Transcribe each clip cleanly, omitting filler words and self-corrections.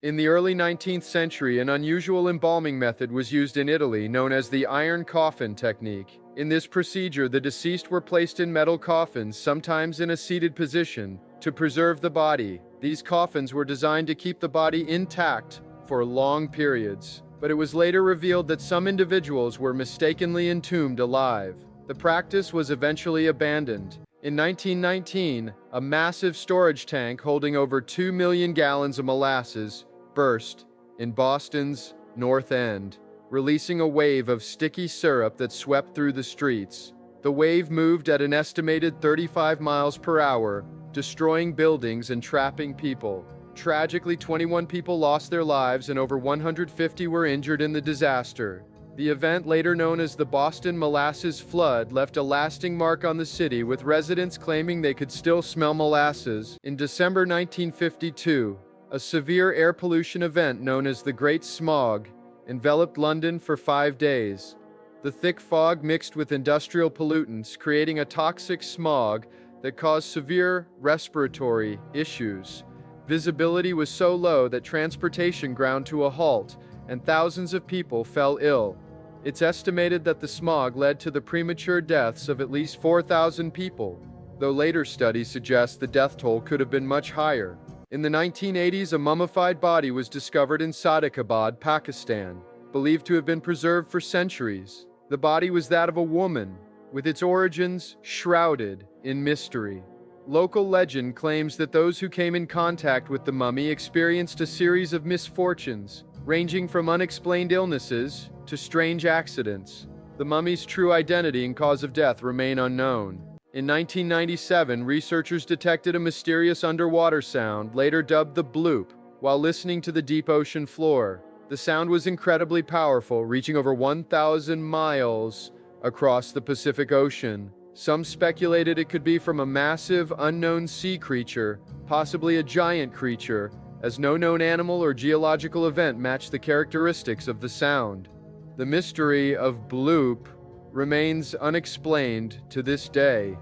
In the early 19th century, an unusual embalming method was used in Italy known as the iron coffin technique. In this procedure, the deceased were placed in metal coffins, sometimes in a seated position, to preserve the body. These coffins were designed to keep the body intact for long periods, but it was later revealed that some individuals were mistakenly entombed alive. The practice was eventually abandoned. In 1919, a massive storage tank holding over 2 million gallons of molasses burst in Boston's North End, releasing a wave of sticky syrup that swept through the streets. The wave moved at an estimated 35 miles per hour, destroying buildings and trapping people. Tragically, 21 people lost their lives and over 150 were injured in the disaster. The event, later known as the Boston Molasses Flood, left a lasting mark on the city, with residents claiming they could still smell molasses. In December 1952, a severe air pollution event known as the Great Smog enveloped London for 5 days. The thick fog mixed with industrial pollutants, creating a toxic smog that caused severe respiratory issues. Visibility was so low that transportation ground to a halt, and thousands of people fell ill. It's estimated that the smog led to the premature deaths of at least 4,000 people, though later studies suggest the death toll could have been much higher. In the 1980s, a mummified body was discovered in Sadaqabad, Pakistan, believed to have been preserved for centuries. The body was that of a woman, with its origins shrouded in mystery. Local legend claims that those who came in contact with the mummy experienced a series of misfortunes, ranging from unexplained illnesses to strange accidents. The mummy's true identity and cause of death remain unknown. In 1997, researchers detected a mysterious underwater sound, later dubbed the bloop, while listening to the deep ocean floor. The sound was incredibly powerful, reaching over 1,000 miles across the Pacific Ocean. Some speculated it could be from a massive, unknown sea creature, possibly a giant creature, as no known animal or geological event matched the characteristics of the sound. The mystery of bloop remains unexplained to this day.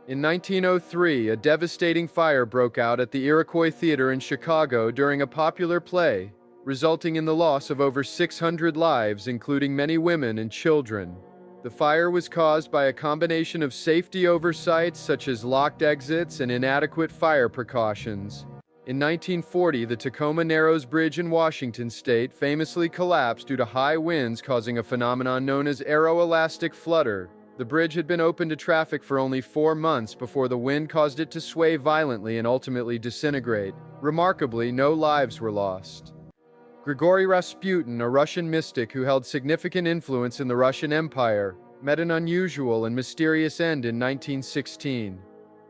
In 1903, a devastating fire broke out at the Iroquois Theater in Chicago during a popular play, resulting in the loss of over 600 lives, including many women and children. The fire was caused by a combination of safety oversights such as locked exits and inadequate fire precautions. In 1940, the Tacoma Narrows Bridge in Washington state famously collapsed due to high winds, causing a phenomenon known as aeroelastic flutter. The bridge had been open to traffic for only 4 months before the wind caused it to sway violently and ultimately disintegrate. Remarkably, no lives were lost. Grigory Rasputin, a Russian mystic who held significant influence in the Russian Empire, met an unusual and mysterious end in 1916.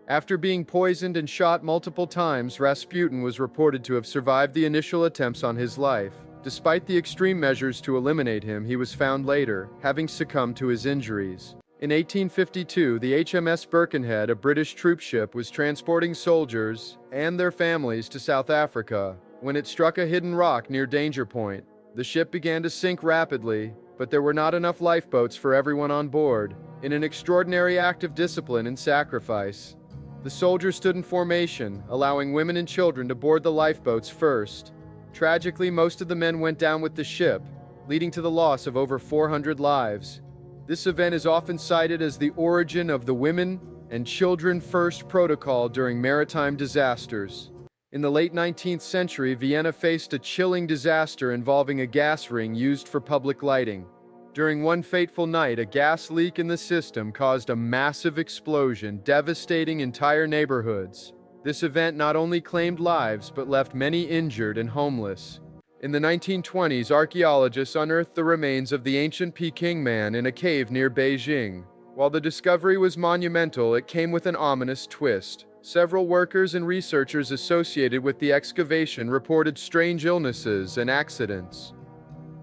After being poisoned and shot multiple times, Rasputin was reported to have survived the initial attempts on his life. Despite the extreme measures to eliminate him, he was found later, having succumbed to his injuries. In 1852, the HMS Birkenhead, a British troopship, was transporting soldiers and their families to South Africa when it struck a hidden rock near Danger Point. The ship began to sink rapidly, but there were not enough lifeboats for everyone on board. In an extraordinary act of discipline and sacrifice, the soldiers stood in formation, allowing women and children to board the lifeboats first. Tragically, most of the men went down with the ship, leading to the loss of over 400 lives. This event is often cited as the origin of the Women and Children First protocol during maritime disasters. In the late 19th century, Vienna faced a chilling disaster involving a gas ring used for public lighting. During one fateful night, a gas leak in the system caused a massive explosion, devastating entire neighborhoods. This event not only claimed lives, but left many injured and homeless. In the 1920s, archaeologists unearthed the remains of the ancient Peking man in a cave near Beijing. While the discovery was monumental, it came with an ominous twist. Several workers and researchers associated with the excavation reported strange illnesses and accidents.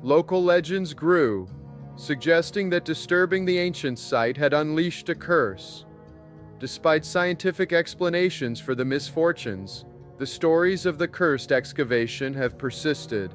Local legends grew, suggesting that disturbing the ancient site had unleashed a curse. Despite scientific explanations for the misfortunes, the stories of the cursed excavation have persisted.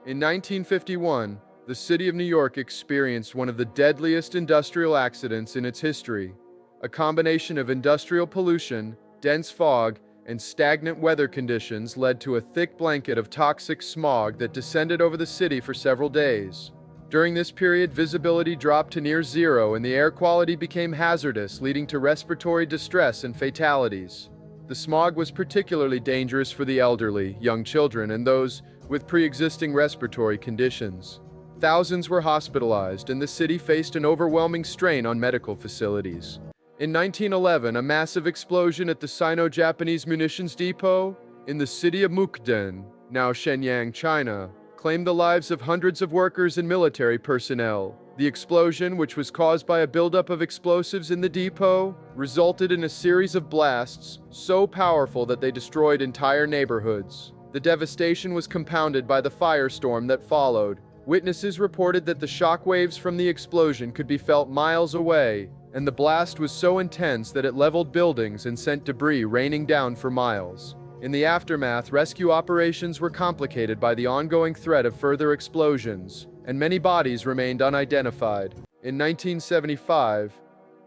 In 1951, the city of New York experienced one of the deadliest industrial accidents in its history. A combination of industrial pollution, dense fog, and stagnant weather conditions led to a thick blanket of toxic smog that descended over the city for several days. During this period, visibility dropped to near zero and the air quality became hazardous, leading to respiratory distress and fatalities. The smog was particularly dangerous for the elderly, young children, and those with pre-existing respiratory conditions. Thousands were hospitalized, and the city faced an overwhelming strain on medical facilities. In 1911, a massive explosion at the Sino-Japanese munitions depot in the city of Mukden, now Shenyang, China, claimed the lives of hundreds of workers and military personnel. The explosion, which was caused by a buildup of explosives in the depot, resulted in a series of blasts so powerful that they destroyed entire neighborhoods. The devastation was compounded by the firestorm that followed. Witnesses reported that the shockwaves from the explosion could be felt miles away, and the blast was so intense that it leveled buildings and sent debris raining down for miles. In the aftermath, rescue operations were complicated by the ongoing threat of further explosions, and many bodies remained unidentified. In 1975,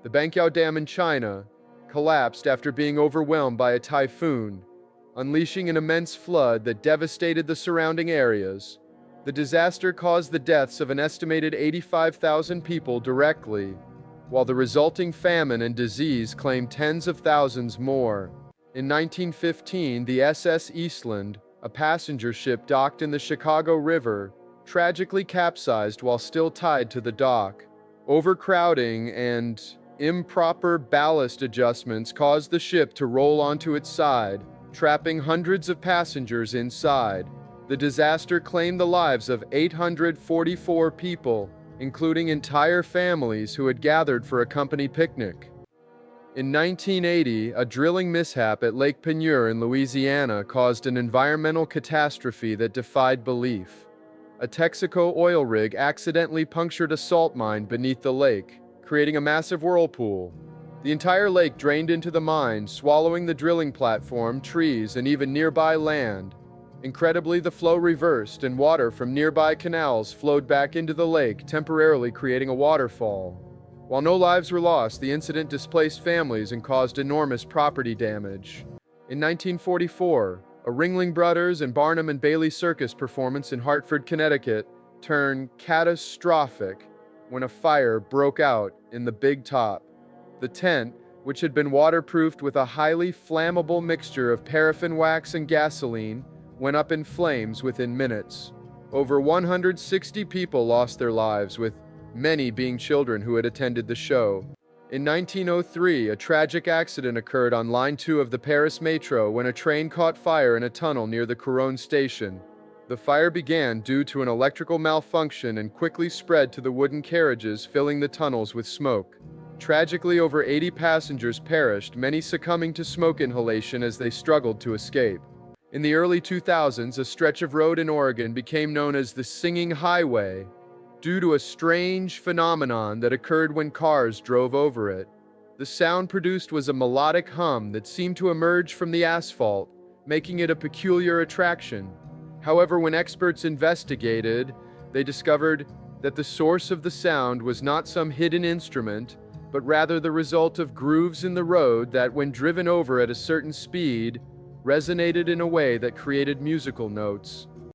the Banqiao Dam in China collapsed after being overwhelmed by a typhoon, unleashing an immense flood that devastated the surrounding areas. The disaster caused the deaths of an estimated 85,000 people directly, while the resulting famine and disease claimed tens of thousands more. In 1915, the SS Eastland, a passenger ship docked in the Chicago River, tragically capsized while still tied to the dock. Overcrowding and improper ballast adjustments caused the ship to roll onto its side, trapping hundreds of passengers inside. The disaster claimed the lives of 844 people, including entire families who had gathered for a company picnic. In 1980, a drilling mishap at Lake Peigneur in Louisiana caused an environmental catastrophe that defied belief. A Texaco oil rig accidentally punctured a salt mine beneath the lake, creating a massive whirlpool. The entire lake drained into the mine, swallowing the drilling platform, trees, and even nearby land. Incredibly, the flow reversed, and water from nearby canals flowed back into the lake, temporarily creating a waterfall. While no lives were lost, the incident displaced families and caused enormous property damage. In 1944, a Ringling Brothers and Barnum and Bailey circus performance in Hartford, Connecticut, turned catastrophic when a fire broke out in the Big Top. The tent, which had been waterproofed with a highly flammable mixture of paraffin wax and gasoline, went up in flames within minutes. Over 160 people lost their lives, with many being children who had attended the show. In 1903, a tragic accident occurred on Line 2 of the Paris Metro when a train caught fire in a tunnel near the Couronne station. The fire began due to an electrical malfunction and quickly spread to the wooden carriages, filling the tunnels with smoke. Tragically, over 80 passengers perished, many succumbing to smoke inhalation as they struggled to escape. In the early 2000s, a stretch of road in Oregon became known as the Singing Highway, due to a strange phenomenon that occurred when cars drove over it. The sound produced was a melodic hum that seemed to emerge from the asphalt, making it a peculiar attraction. However, when experts investigated, they discovered that the source of the sound was not some hidden instrument, but rather the result of grooves in the road that, when driven over at a certain speed, resonated in a way that created musical notes.